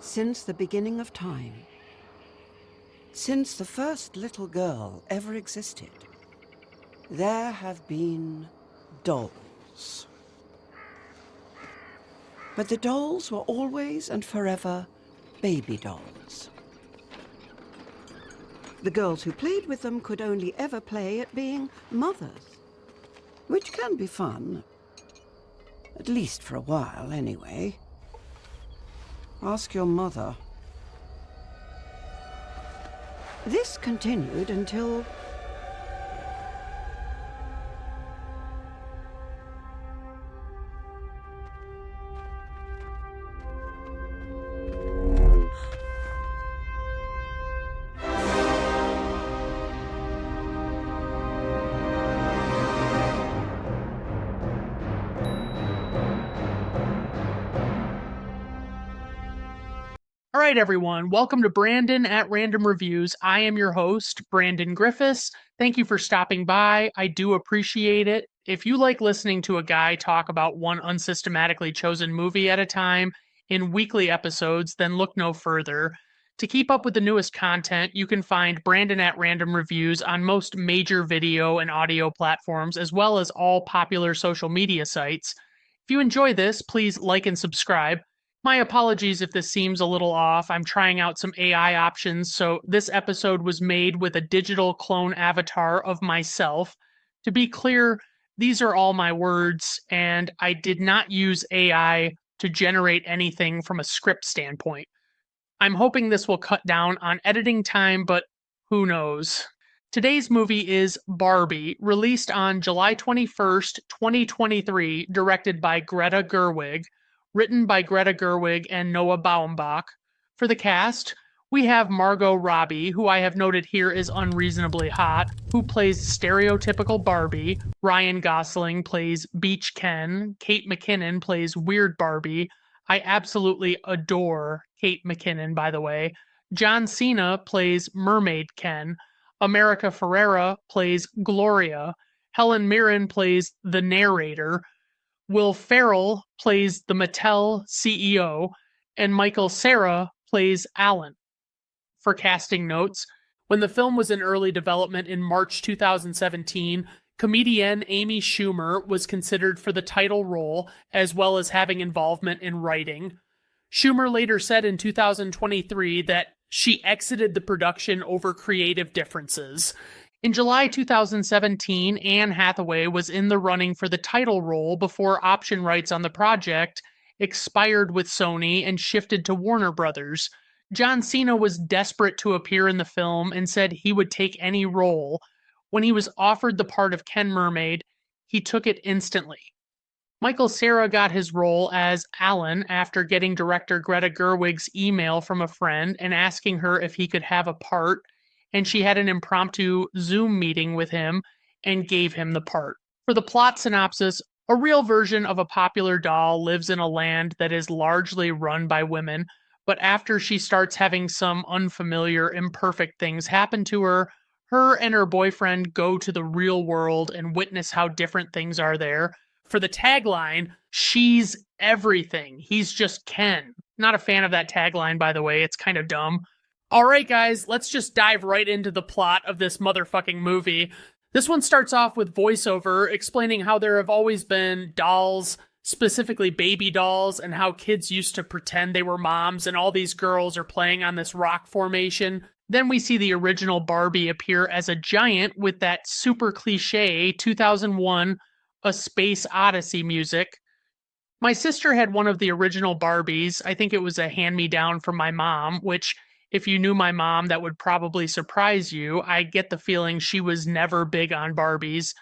Since the beginning of time, since the first little girl ever existed, there have been dolls. But the dolls were always and forever baby dolls. The girls who played with them could only ever play at being mothers, which can be fun, at least for a while anyway. Ask your mother. This continued until... All right, everyone. Welcome to Brandon at Random Reviews. I am your host, Brandon Griffiths. Thank you for stopping by. I do appreciate it. If you like listening to a guy talk about one unsystematically chosen movie at a time in weekly episodes, then look no further. To keep up with the newest content, you can find Brandon at Random Reviews on most major video and audio platforms, as well as all popular social media sites. If you enjoy this, please like and subscribe. My apologies if this seems a little off. I'm trying out some AI options, so this episode was made with a digital clone avatar of myself. To be clear, these are all my words, and I did not use AI to generate anything from a script standpoint. I'm hoping this will cut down on editing time, but who knows? Today's movie is Barbie, released on July 21st, 2023, directed by Greta Gerwig. Written by Greta Gerwig and Noah Baumbach. For the cast, we have Margot Robbie, who I have noted here is unreasonably hot, who plays stereotypical Barbie. Ryan Gosling plays Beach Ken. Kate McKinnon plays Weird Barbie. I absolutely adore Kate McKinnon, by the way. John Cena plays Mermaid Ken. America Ferrera plays Gloria. Helen Mirren plays the narrator. Will Ferrell plays the Mattel CEO, and Michael Cera plays Alan. For casting notes, when the film was in early development in March 2017, comedian Amy Schumer was considered for the title role, as well as having involvement in writing. Schumer later said in 2023 that she exited the production over creative differences. In July 2017, Anne Hathaway was in the running for the title role before option rights on the project expired with Sony and shifted to Warner Brothers. John Cena was desperate to appear in the film and said he would take any role. When he was offered the part of Ken Mermaid, he took it instantly. Michael Cera got his role as Alan after getting director Greta Gerwig's email from a friend and asking her if he could have a part, and she had an impromptu Zoom meeting with him and gave him the part. For the plot synopsis, a real version of a popular doll lives in a land that is largely run by women, but after she starts having some unfamiliar, imperfect things happen to her, her and her boyfriend go to the real world and witness how different things are there. For the tagline, she's everything. He's just Ken. Not a fan of that tagline, by the way. It's kind of dumb. Alright guys, let's just dive right into the plot of this motherfucking movie. This one starts off with voiceover explaining how there have always been dolls, specifically baby dolls, and how kids used to pretend they were moms and all these girls are playing on this rock formation. Then we see the original Barbie appear as a giant with that super cliche 2001 A Space Odyssey music. My sister had one of the original Barbies. I think it was a hand-me-down from my mom, which... if you knew my mom, that would probably surprise you. I get the feeling she was never big on Barbies.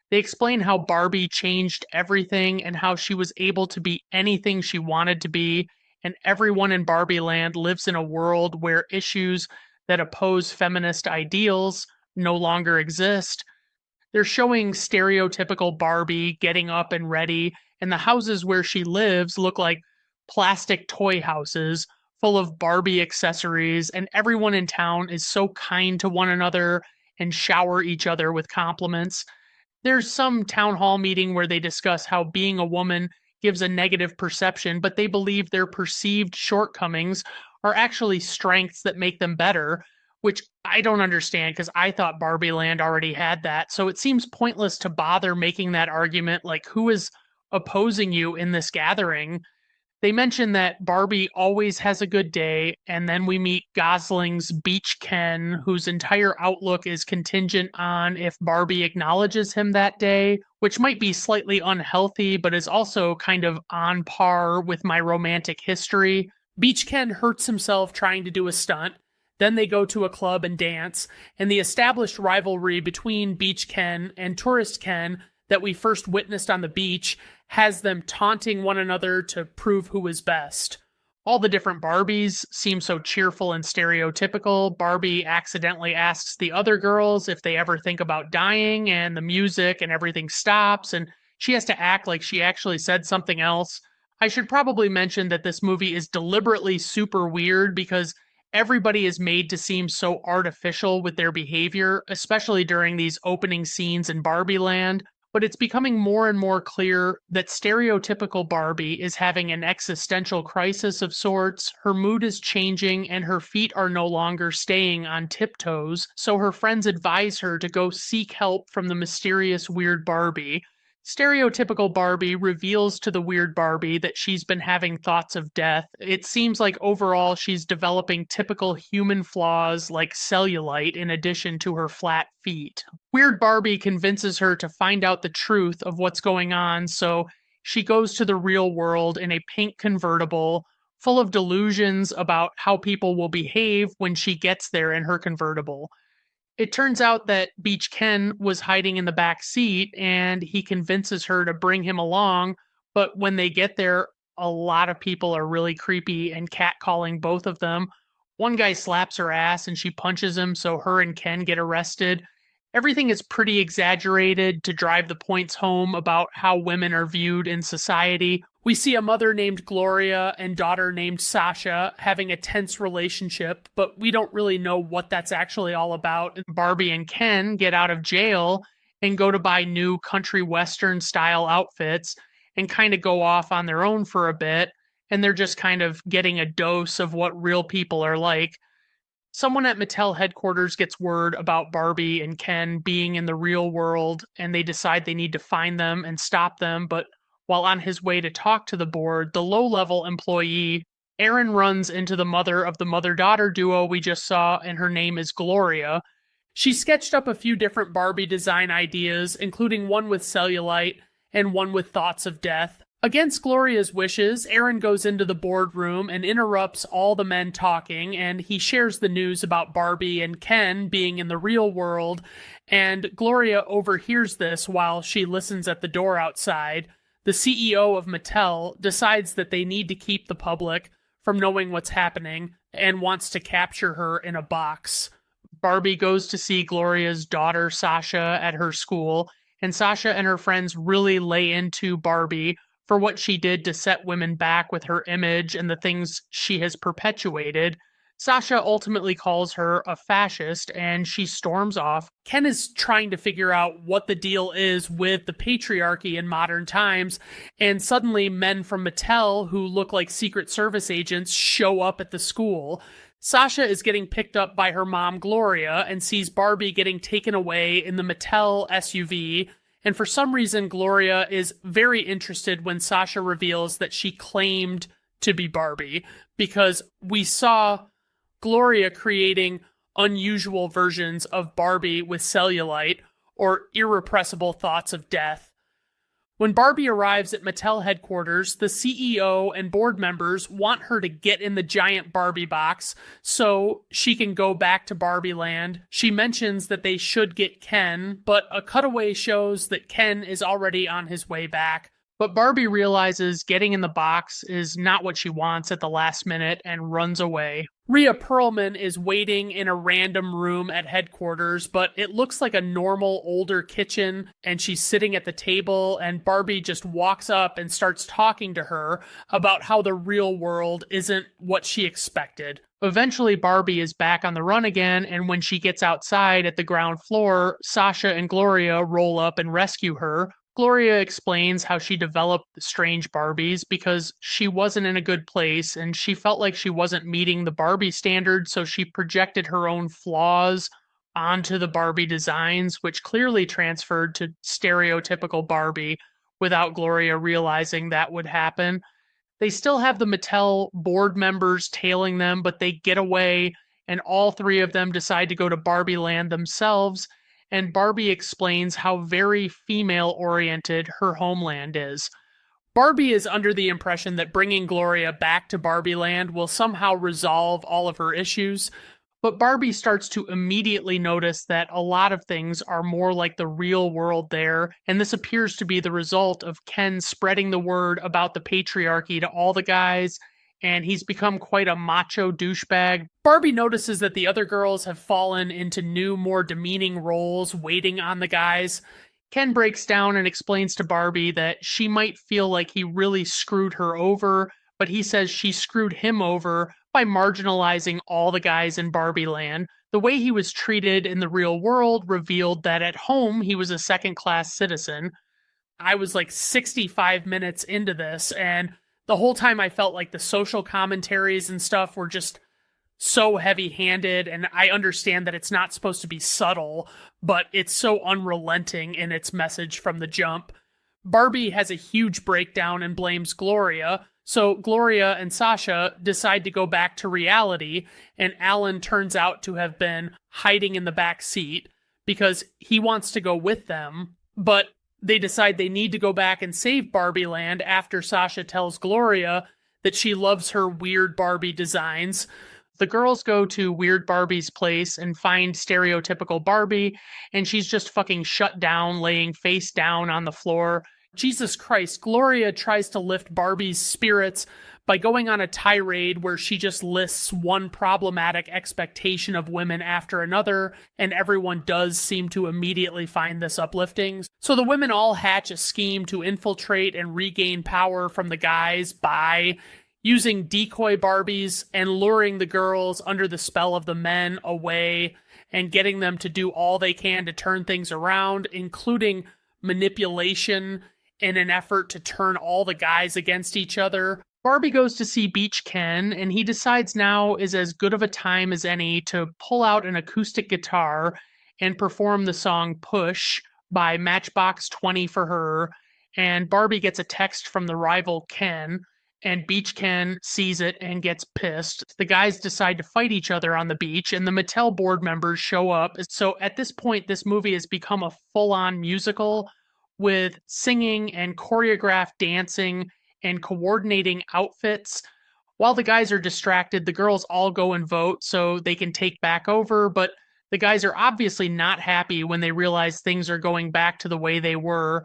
They explain how Barbie changed everything and how she was able to be anything she wanted to be, and everyone in Barbie Land lives in a world where issues that oppose feminist ideals no longer exist. They're showing stereotypical Barbie getting up and ready, and the houses where she lives look like plastic toy houses full of Barbie accessories, and everyone in town is so kind to one another and shower each other with compliments. There's some town hall meeting where they discuss how being a woman gives a negative perception, but they believe their perceived shortcomings are actually strengths that make them better, which I don't understand because I thought Barbie Land already had that. So it seems pointless to bother making that argument. Like, who is opposing you in this gathering? They mention that Barbie always has a good day, and then we meet Gosling's Beach Ken, whose entire outlook is contingent on if Barbie acknowledges him that day, which might be slightly unhealthy, but is also kind of on par with my romantic history. Beach Ken hurts himself trying to do a stunt. Then they go to a club and dance, and the established rivalry between Beach Ken and Tourist Ken that we first witnessed on the beach has them taunting one another to prove who is best. All the different Barbies seem so cheerful and stereotypical. Barbie accidentally asks the other girls if they ever think about dying, and the music and everything stops, and she has to act like she actually said something else. I should probably mention that this movie is deliberately super weird because everybody is made to seem so artificial with their behavior, especially during these opening scenes in Barbie Land. But it's becoming more and more clear that stereotypical Barbie is having an existential crisis of sorts. Her mood is changing and her feet are no longer staying on tiptoes, so her friends advise her to go seek help from the mysterious weird Barbie. Stereotypical Barbie reveals to the weird Barbie that she's been having thoughts of death. It seems like overall she's developing typical human flaws like cellulite in addition to her flat feet. Weird Barbie convinces her to find out the truth of what's going on, so she goes to the real world in a pink convertible, full of delusions about how people will behave when she gets there in her convertible. It turns out that Beach Ken was hiding in the back seat and he convinces her to bring him along, but when they get there, a lot of people are really creepy and catcalling both of them. One guy slaps her ass and she punches him, so her and Ken get arrested. Everything is pretty exaggerated to drive the points home about how women are viewed in society. We see a mother named Gloria and daughter named Sasha having a tense relationship, but we don't really know what that's actually all about. Barbie and Ken get out of jail and go to buy new country western style outfits and kind of go off on their own for a bit, and they're just kind of getting a dose of what real people are like. Someone at Mattel headquarters gets word about Barbie and Ken being in the real world, and they decide they need to find them and stop them, but while on his way to talk to the board, the low-level employee, Aaron, runs into the mother of the mother-daughter duo we just saw, and her name is Gloria. She sketched up a few different Barbie design ideas, including one with cellulite and one with thoughts of death. Against Gloria's wishes, Aaron goes into the boardroom and interrupts all the men talking, and he shares the news about Barbie and Ken being in the real world, and Gloria overhears this while she listens at the door outside. The CEO of Mattel decides that they need to keep the public from knowing what's happening and wants to capture her in a box. Barbie goes to see Gloria's daughter Sasha at her school, and Sasha and her friends really lay into Barbie for what she did to set women back with her image and the things she has perpetuated. Sasha ultimately calls her a fascist and she storms off. Ken is trying to figure out what the deal is with the patriarchy in modern times, and suddenly men from Mattel who look like Secret Service agents show up at the school. Sasha is getting picked up by her mom Gloria and sees Barbie getting taken away in the Mattel SUV. And for some reason, Gloria is very interested when Sasha reveals that she claimed to be Barbie, because we saw Gloria creating unusual versions of Barbie with cellulite or irrepressible thoughts of death. When Barbie arrives at Mattel headquarters, the CEO and board members want her to get in the giant Barbie box so she can go back to Barbie Land. She mentions that they should get Ken, but a cutaway shows that Ken is already on his way back. But Barbie realizes getting in the box is not what she wants at the last minute and runs away. Rhea Perlman is waiting in a random room at headquarters, but it looks like a normal older kitchen, and she's sitting at the table, and Barbie just walks up and starts talking to her about how the real world isn't what she expected. Eventually, Barbie is back on the run again, and when she gets outside at the ground floor, Sasha and Gloria roll up and rescue her. Gloria explains how she developed the strange Barbies because she wasn't in a good place and she felt like she wasn't meeting the Barbie standard, so she projected her own flaws onto the Barbie designs, which clearly transferred to stereotypical Barbie without Gloria realizing that would happen. They still have the Mattel board members tailing them, but they get away, and all three of them decide to go to Barbie Land themselves. And Barbie explains how very female oriented her homeland is. Barbie is under the impression that bringing Gloria back to Barbie Land will somehow resolve all of her issues, but Barbie starts to immediately notice that a lot of things are more like the real world there, and this appears to be the result of Ken spreading the word about the patriarchy to all the guys, and he's become quite a macho douchebag. Barbie notices that the other girls have fallen into new, more demeaning roles, waiting on the guys. Ken breaks down and explains to Barbie that she might feel like he really screwed her over, but he says she screwed him over by marginalizing all the guys in Barbie Land. The way he was treated in the real world revealed that at home he was a second-class citizen. I was like 65 minutes into this, and the whole time I felt like the social commentaries and stuff were just so heavy-handed, and I understand that it's not supposed to be subtle, but it's so unrelenting in its message from the jump. Barbie has a huge breakdown and blames Gloria, so Gloria and Sasha decide to go back to reality, and Alan turns out to have been hiding in the back seat because he wants to go with them, but they decide they need to go back and save Barbie Land after Sasha tells Gloria that she loves her weird Barbie designs. The girls go to Weird Barbie's place and find stereotypical Barbie, and she's just fucking shut down, laying face down on the floor. Jesus Christ, Gloria tries to lift Barbie's spirits by going on a tirade where she just lists one problematic expectation of women after another, and everyone does seem to immediately find this uplifting. So the women all hatch a scheme to infiltrate and regain power from the guys by using decoy Barbies and luring the girls under the spell of the men away and getting them to do all they can to turn things around, including manipulation in an effort to turn all the guys against each other. Barbie goes to see Beach Ken, and he decides now is as good of a time as any to pull out an acoustic guitar and perform the song Push by Matchbox 20 for her. And Barbie gets a text from the rival Ken, and Beach Ken sees it and gets pissed. The guys decide to fight each other on the beach, and the Mattel board members show up. So at this point, this movie has become a full-on musical with singing and choreographed dancing and coordinating outfits. While the guys are distracted, the girls all go and vote so they can take back over, but the guys are obviously not happy when they realize things are going back to the way they were.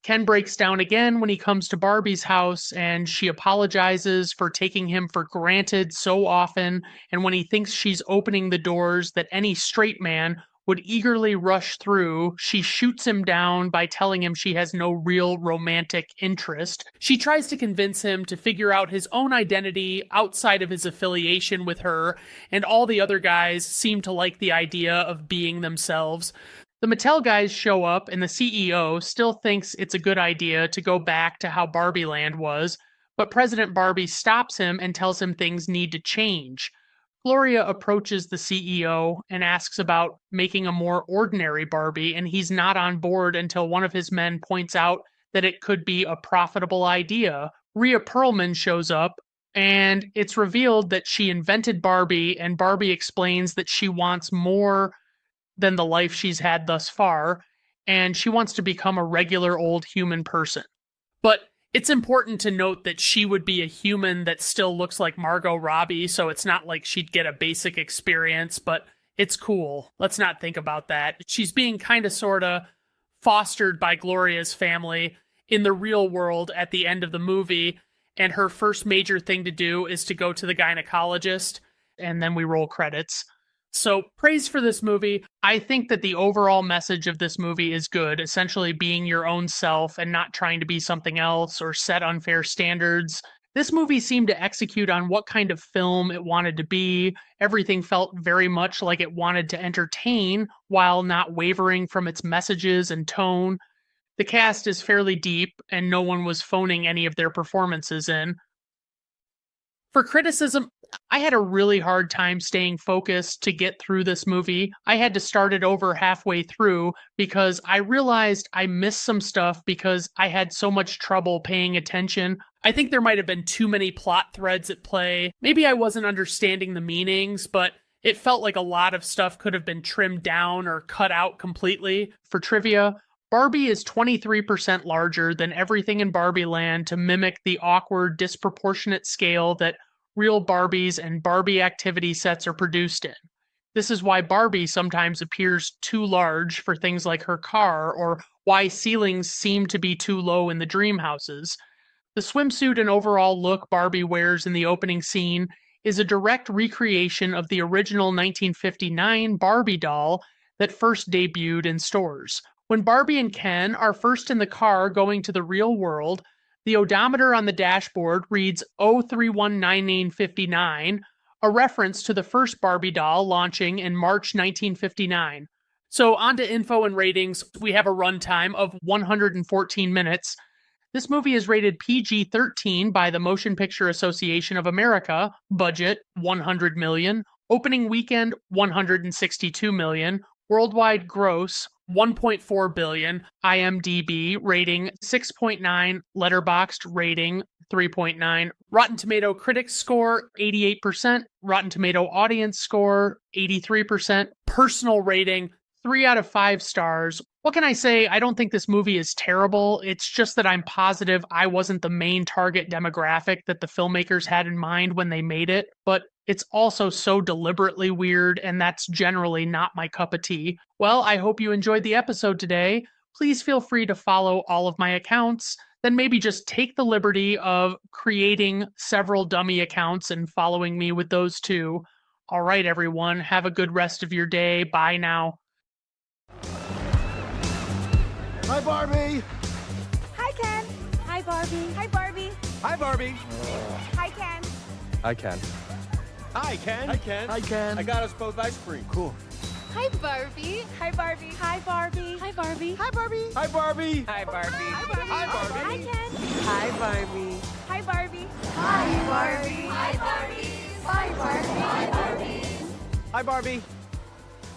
Ken breaks down again when he comes to Barbie's house, and she apologizes for taking him for granted so often, and when he thinks she's opening the doors that any straight man would eagerly rush through, she shoots him down by telling him she has no real romantic interest. She tries to convince him to figure out his own identity outside of his affiliation with her, and all the other guys seem to like the idea of being themselves. The Mattel guys show up, and the CEO still thinks it's a good idea to go back to how Barbie Land was, but President Barbie stops him and tells him things need to change. Gloria approaches the CEO and asks about making a more ordinary Barbie, and he's not on board until one of his men points out that it could be a profitable idea. Rhea Perlman shows up, and it's revealed that she invented Barbie, and Barbie explains that she wants more than the life she's had thus far, and she wants to become a regular old human person. But it's important to note that she would be a human that still looks like Margot Robbie, so it's not like she'd get a basic experience, but it's cool. Let's not think about that. She's being kind of sort of fostered by Gloria's family in the real world at the end of the movie, and her first major thing to do is to go to the gynecologist, and then we roll credits. So, praise for this movie. I think that the overall message of this movie is good, essentially being your own self and not trying to be something else or set unfair standards. This movie seemed to execute on what kind of film it wanted to be. Everything felt very much like it wanted to entertain while not wavering from its messages and tone. The cast is fairly deep, and no one was phoning any of their performances in. For criticism, I had a really hard time staying focused to get through this movie. I had to start it over halfway through because I realized I missed some stuff because I had so much trouble paying attention. I think there might have been too many plot threads at play. Maybe I wasn't understanding the meanings, but it felt like a lot of stuff could have been trimmed down or cut out completely. For trivia, Barbie is 23% larger than everything in Barbie Land to mimic the awkward, disproportionate scale that real Barbies and Barbie activity sets are produced in. This is why Barbie sometimes appears too large for things like her car, or why ceilings seem to be too low in the dream houses. The swimsuit and overall look Barbie wears in the opening scene is a direct recreation of the original 1959 Barbie doll that first debuted in stores. When Barbie and Ken are first in the car going to the real world, the odometer on the dashboard reads 031959, a reference to the first Barbie doll launching in March 1959. So on to info and ratings. We have a runtime of 114 minutes. This movie is rated PG-13 by the Motion Picture Association of America. Budget, $100 million. Opening weekend, $162 million. Worldwide gross, $1.4 billion. IMDb rating 6.9, Letterboxd rating 3.9, Rotten Tomato critics score 88%, Rotten Tomato audience score 83%, personal rating 3 out of 5 stars. What can I say? I don't think this movie is terrible. It's just that I'm positive I wasn't the main target demographic that the filmmakers had in mind when they made it, but it's also so deliberately weird, and that's generally not my cup of tea. Well, I hope you enjoyed the episode today. Please feel free to follow all of my accounts, then maybe just take the liberty of creating several dummy accounts and following me with those too. All right, everyone, have a good rest of your day. Bye now. Hi, Barbie. Hi, Ken. Hi, Barbie. Hi, Barbie. Hi, Barbie. Hi, Ken. Hi, Ken. Hi, Ken. Hi, Ken. Hi, Ken. I got us both ice cream. Cool. Hi, Barbie. Hi, Barbie. Hi, Barbie. Hi, Barbie. Hi, Barbie. Hi, Barbie. Hi, Barbie. Hi, Barbie. Hi, Barbie. Hi, Ken. Hi, Barbie. Hi, Barbie. Hi, Barbie. Hi, Barbie. Hi, Barbie. Hi, Barbie. Hi, Barbie.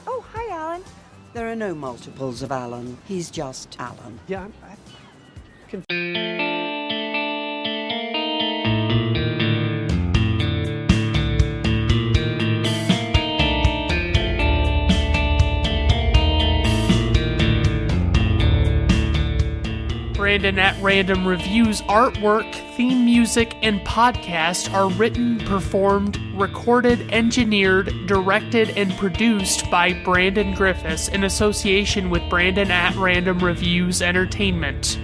Oh, hi, Alan. There are no multiples of Alan. He's just Alan. Yeah, Brandon at Random Reviews artwork, theme music, and podcast are written, performed, recorded, engineered, directed, and produced by Brandon Griffiths in association with Brandon at Random Reviews Entertainment.